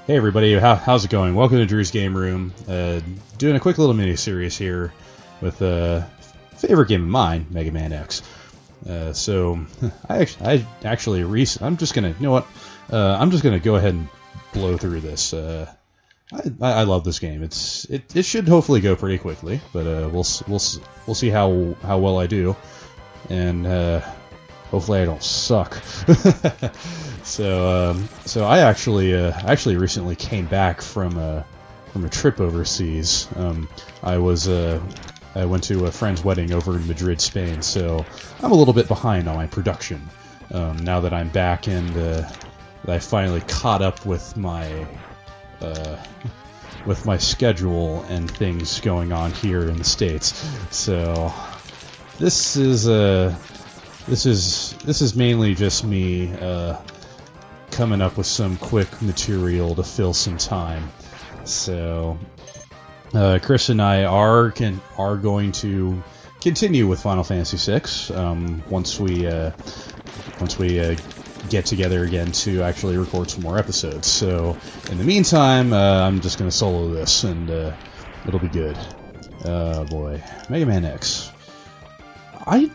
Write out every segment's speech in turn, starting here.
Hey everybody, how's it going? Welcome to Drew's Game Room. Doing a quick little mini-series here with a favorite game of mine, Mega Man X. I'm just gonna, you know what? I'm just gonna go ahead and blow through this. I love this game. It should hopefully go pretty quickly, but we'll see how well I do, and hopefully I don't suck. So I actually recently came back from a trip overseas. I went to a friend's wedding over in Madrid, Spain. So I'm a little bit behind on my production. Now that I'm back and I finally caught up with my schedule and things going on here in the States. So this is mainly just me coming up with some quick material to fill some time. So Chris and I are going to continue with Final Fantasy VI once we get together again to actually record some more episodes. So in the meantime, I'm just going to solo this, and it'll be good. Oh boy, Mega Man X. I'm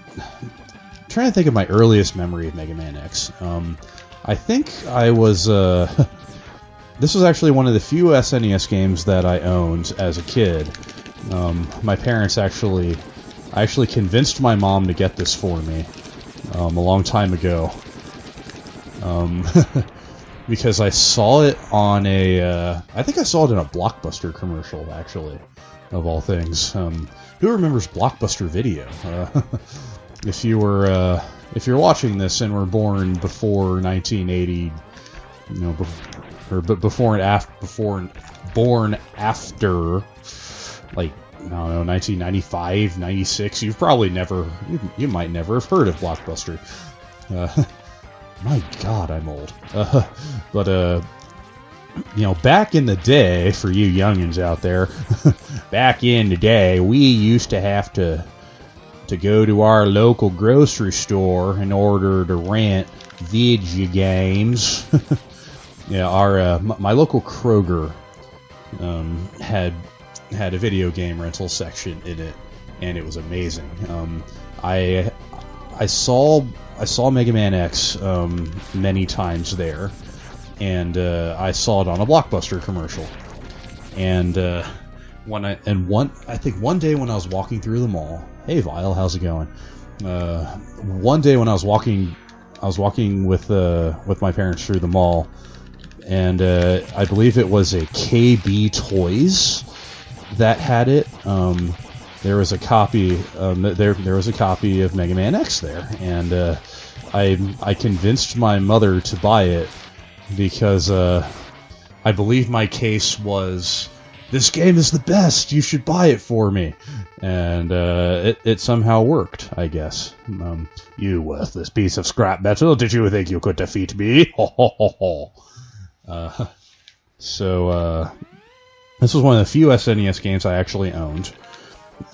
trying to think of my earliest memory of Mega Man X. I think I was... this was actually one of the few SNES games that I owned as a kid. My parents I actually convinced my mom to get this for me a long time ago. Because I saw it on I think I saw it in a Blockbuster commercial, actually, of all things. Who remembers Blockbuster Video? If you're watching this and were born before 1980, born after, like, I don't know, 1995, 96, you might never have heard of Blockbuster. My God, I'm old. But back in the day, for you youngins out there, back in the day, we used to have to go to our local grocery store in order to rent video games. Yeah, my local Kroger had a video game rental section in it, and it was amazing. I saw Mega Man X many times there, and I saw it on a Blockbuster commercial. And I think one day when I was walking through the mall. Hey, Vile, how's it going? One day when I was walking with my parents through the mall, and I believe it was a KB Toys that had it. There was a copy. There was a copy of Mega Man X there, and I convinced my mother to buy it because I believe my case was, "This game is the best. You should buy it for me." And it somehow worked, I guess. You worthless piece of scrap metal! Did you think you could defeat me? Ho ho ho ho! This was one of the few SNES games I actually owned,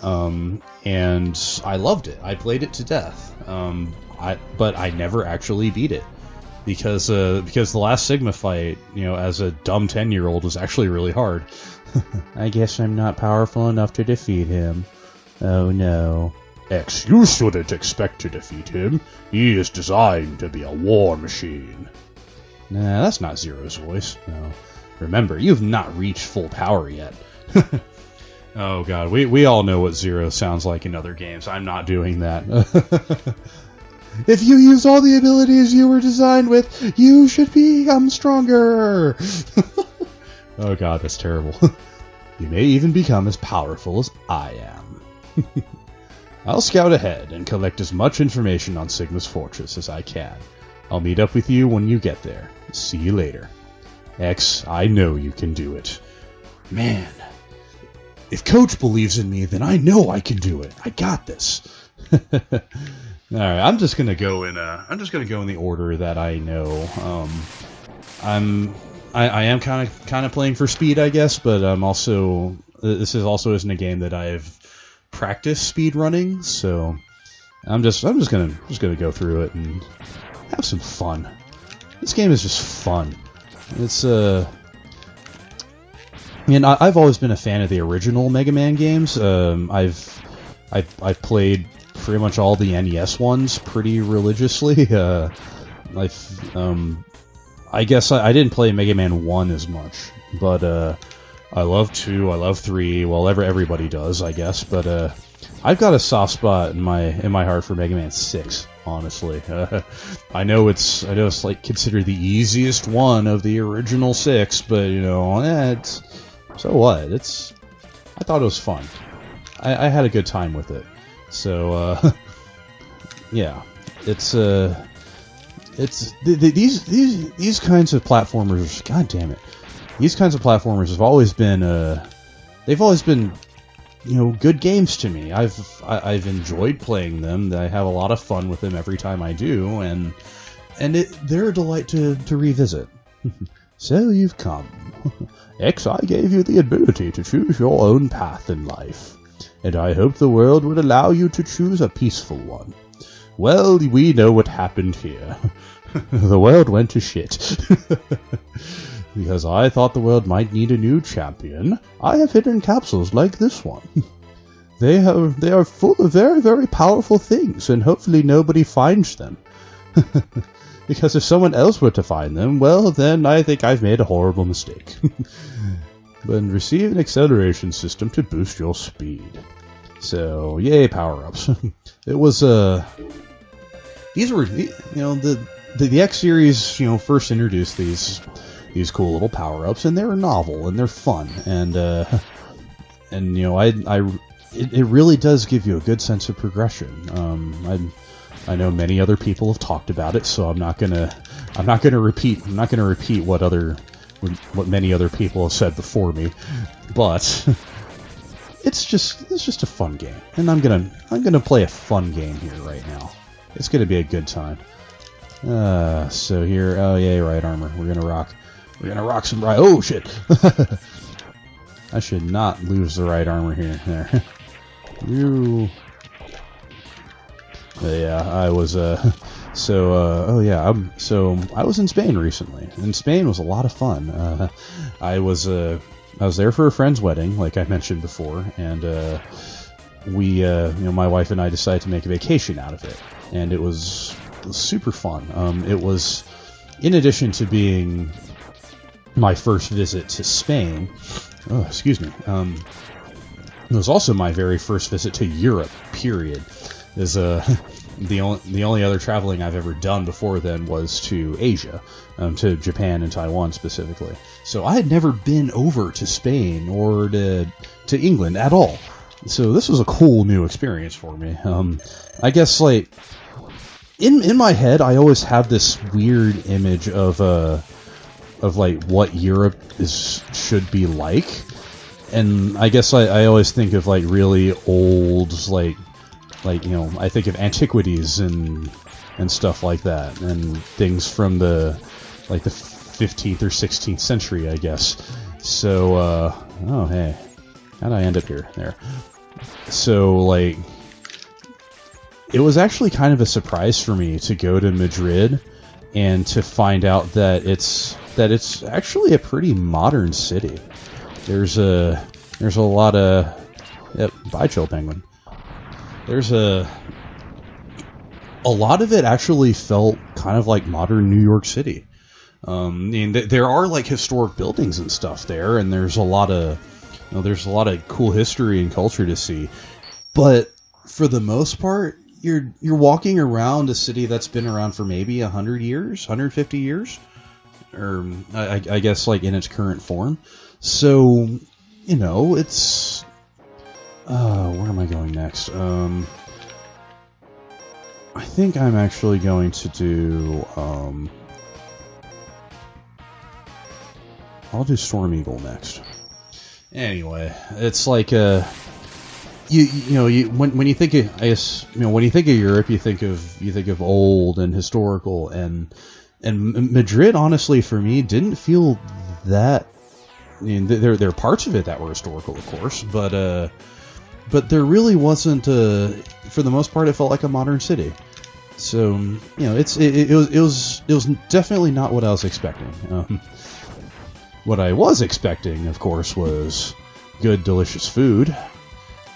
and I loved it. I played it to death. But I never actually beat it because the last Sigma fight, as a dumb 10-year-old, was actually really hard. I guess I'm not powerful enough to defeat him. Oh no. X, you shouldn't expect to defeat him. He is designed to be a war machine. Nah, that's not Zero's voice. No. Remember, you've not reached full power yet. Oh god, we all know what Zero sounds like in other games. I'm not doing that. If you use all the abilities you were designed with, you should become stronger. Oh god, that's terrible. You may even become as powerful as I am. I'll scout ahead and collect as much information on Sigma's fortress as I can. I'll meet up with you when you get there. See you later. X, I know you can do it. Man, if Coach believes in me, then I know I can do it. I got this. All right, I'm just gonna go in the order that I know. I am kind of playing for speed, I guess, but this isn't a game that I've practiced speed running, so I'm just gonna go through it and have some fun. This game is just fun. It's And I've always been a fan of the original Mega Man games. I've played pretty much all the NES ones pretty religiously. I guess I didn't play Mega Man 1 as much, but I love 2, I love 3. Well, everybody does, I guess. But I've got a soft spot in my heart for Mega Man 6. Honestly, I know it's like considered the easiest one of the original 6, but you know, it's so what? I thought it was fun. I had a good time with it. So yeah, it's these kinds of platformers. God damn it, these kinds of platformers have always been they've always been, you know, good games to me. I've enjoyed playing them. I have a lot of fun with them every time I do, and they're a delight to revisit. So you've come. X, I gave you the ability to choose your own path in life, and I hoped the world would allow you to choose a peaceful one. Well, we know what happened here. The world went to shit. Because I thought the world might need a new champion, I have hidden capsules like this one. They are full of very, very powerful things, and hopefully nobody finds them. Because if someone else were to find them, well, then I think I've made a horrible mistake. But receive an acceleration system to boost your speed. So, yay, power-ups. It was, these were, you know, the X series, you know, first introduced these cool little power-ups, and they're novel and they're fun, and you know, it really does give you a good sense of progression. I know many other people have talked about it, so I'm not gonna repeat what many other people have said before me, but it's just a fun game, and I'm gonna play a fun game here right now. It's gonna be a good time. So here, oh yay, right armor. We're gonna rock some right. Oh shit! I should not lose the right armor here. There. You. Yeah, I was. Oh yeah. So I was in Spain recently, and Spain was a lot of fun. I was there for a friend's wedding, like I mentioned before, and we, you know, my wife and I decided to make a vacation out of it, and it was super fun. It was, in addition to being my first visit to Spain, oh, excuse me, it was also my very first visit to Europe, period. Is the only other traveling I've ever done before then was to Asia, to Japan and Taiwan specifically. So I had never been over to Spain or to England at all. So this was a cool new experience for me. I guess, like, in my head, I always have this weird image of like what Europe should be like, and I guess I always think of like really old, like you know, I think of antiquities and stuff like that, and things from the 15th or 16th century, I guess. So oh hey, how'd I end up here? There. So, like, it was actually kind of a surprise for me to go to Madrid and to find out that it's actually a pretty modern city. There's a lot of, yep, bye, Chill Penguin. There's a lot of it actually felt kind of like modern New York City. I mean, there are like historic buildings and stuff there, and there's a lot of cool history and culture to see. But for the most part, you're walking around a city that's been around for maybe 100 years, 150 years, or I guess like in its current form. So, you know, it's where am I going next? I think I'm actually going to do I'll do Storm Eagle next. Anyway, it's like when you think of, I guess, you know, when you think of Europe, you think of old and historical, and Madrid, honestly, for me, didn't feel that. I mean, there are parts of it that were historical, of course, but there really wasn't. For the most part, it felt like a modern city. So, you know, it was definitely not what I was expecting. What I was expecting, of course, was good, delicious food,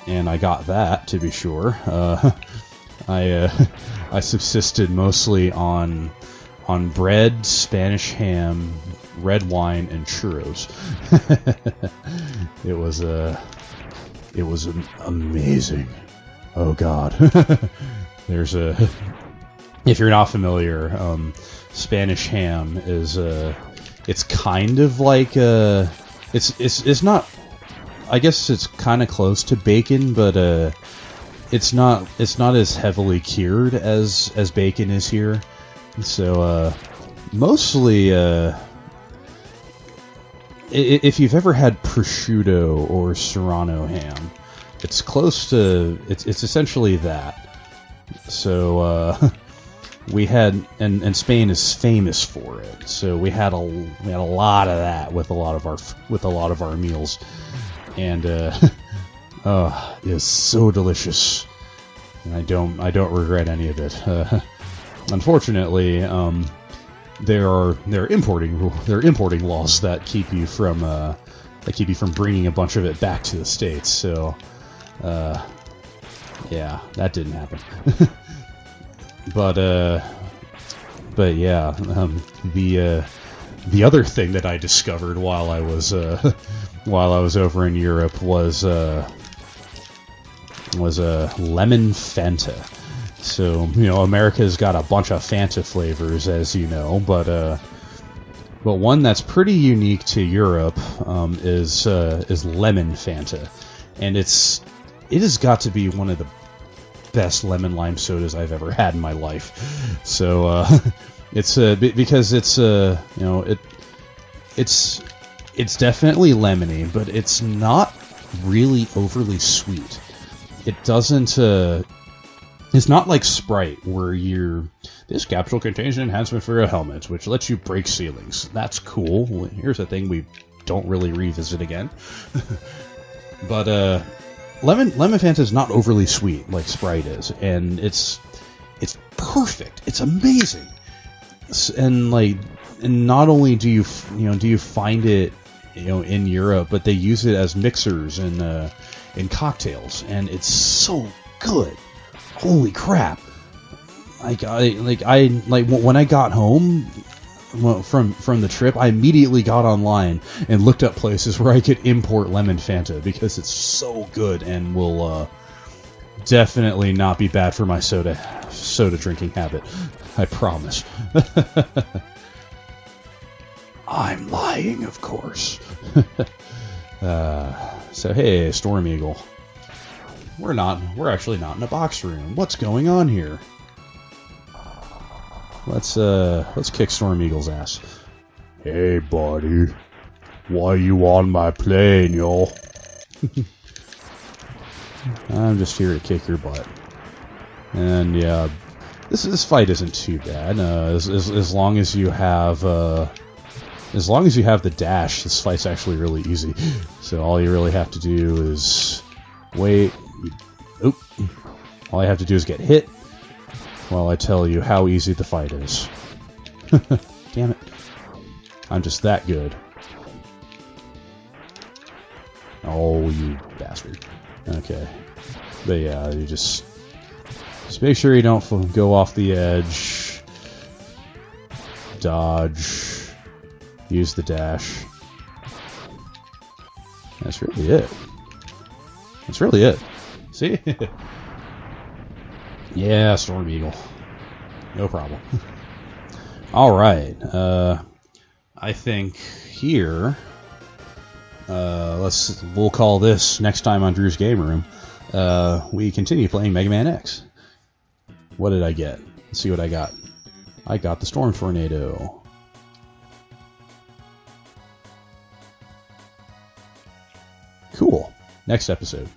and I got that, to be sure. I subsisted mostly on bread, Spanish ham, red wine, and churros. It was amazing. Oh God. There's if you're not familiar, Spanish ham is it's kind of like it's not. I guess it's kind of close to bacon, but it's not as heavily cured as bacon is here. So mostly, if you've ever had prosciutto or Serrano ham, it's close to it's essentially that. So we had, and Spain is famous for it. So we had a lot of that with a lot of our meals, and it's so delicious, and I don't regret any of it. Unfortunately, there are importing laws that keep you from bringing a bunch of it back to the States. So yeah, that didn't happen. But yeah, the other thing that I discovered while I was over in Europe was Lemon Fanta. So, America's got a bunch of Fanta flavors, as you know, but one that's pretty unique to Europe is Lemon Fanta, and it has got to be one of the best lemon lime sodas I've ever had in my life. So it's because it's definitely lemony, but it's not really overly sweet. It doesn't. It's not like Sprite, where this capsule contains an enhancement for your helmet, which lets you break ceilings. That's cool. Here's a thing we don't really revisit again. But Lemon Fanta is not overly sweet like Sprite is, and it's perfect. It's amazing. And not only do you find it in Europe, but they use it as mixers in cocktails, and it's so good. Holy crap! When I got home from the trip, I immediately got online and looked up places where I could import Lemon Fanta, because it's so good and will definitely not be bad for my soda drinking habit. I promise. I'm lying, of course. So hey, Storm Eagle. We're actually not in a box room. What's going on here? Let's kick Storm Eagle's ass. Hey, buddy. Why you on my plane, yo? I'm just here to kick your butt. And yeah, this fight isn't too bad. As long as you have the dash, this fight's actually really easy. So all you really have to do is wait. Oop. All I have to do is get hit while I tell you how easy the fight is. Damn it. I'm just that good. Oh, you bastard. Okay. But yeah, you just make sure you don't go off the edge. Dodge. Use the dash. That's really it. That's really it. See? Yeah, Storm Eagle. No problem. Alright. I think here... we'll call this next time on Drew's Game Room. We continue playing Mega Man X. What did I get? Let's see what I got. I got the Storm Tornado. Cool. Next episode.